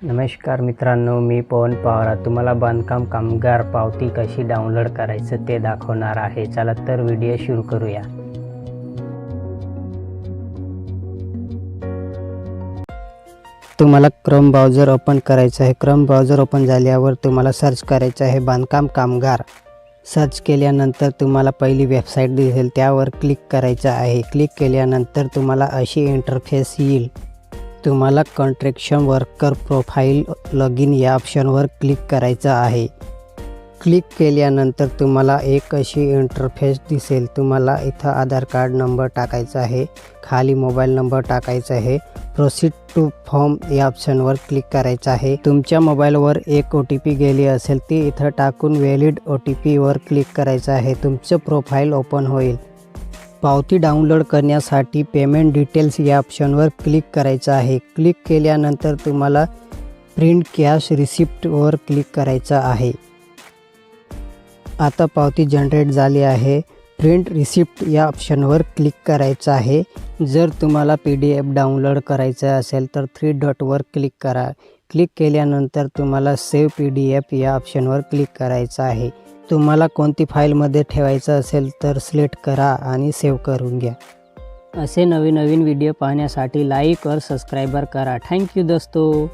नमस्कार मित्रांनो, मी पवन पवार तुम्हाला बांधकाम कामगार पावती कशी डाउनलोड करायचं ते दाखवणार आहे. चला तर व्हिडिओ सुरू करूया. तुम्हाला क्रोम ब्राउझर ओपन करायचं आहे. क्रोम ब्राउझर ओपन झाल्यावर तुम्हाला सर्च करायचं आहे बांधकाम कामगार. सर्च केल्यानंतर तुम्हाला पहिली वेबसाईट दिसेल, त्यावर क्लिक करायचं आहे. क्लिक केल्यानंतर तुम्हाला अशी इंटरफेस येईल. तुम्हाला कॉन्ट्रॅक्शन वर्कर प्रोफाईल लॉगिन या ऑप्शनवर क्लिक करायचं आहे. क्लिक केल्यानंतर तुम्हाला एक अशी इंटरफेस दिसेल. तुम्हाला इथं आधार कार्ड नंबर टाकायचा आहे, खाली मोबाईल नंबर टाकायचा आहे. प्रोसीड टू फॉर्म या ऑप्शनवर क्लिक करायचं आहे. तुमच्या मोबाईलवर एक OTP गेली असेल ती इथं टाकून व्हॅलिड OTPवर क्लिक करायचं आहे. तुमचं प्रोफाईल ओपन होईल. पावती डाउनलोड करण्यासाठी पेमेंट डिटेल्स या ऑप्शनवर क्लिक करायचं आहे. क्लिक केल्यानंतर तुम्हाला प्रिंट कॅश रिसिप्टवर क्लिक करायचं आहे. आता पावती जनरेट झाली आहे. प्रिंट रिसिप्ट या ऑप्शनवर क्लिक करायचं आहे. जर तुम्हाला PDF डाउनलोड करायचं असेल तर 3 डॉटवर क्लिक करा. क्लिक केल्यानंतर तुम्हाला सेव्ह PDF या ऑप्शनवर क्लिक करायचं आहे. तुम्हाला कोणती फाईलमध्ये ठेवायचं असेल तर सिलेक्ट करा आणि सेव्ह करून घ्या. असे नवीन व्हिडिओ पाहण्यासाठी लाईक और सबस्क्राईबर करा. थँक्यू दोस्तों.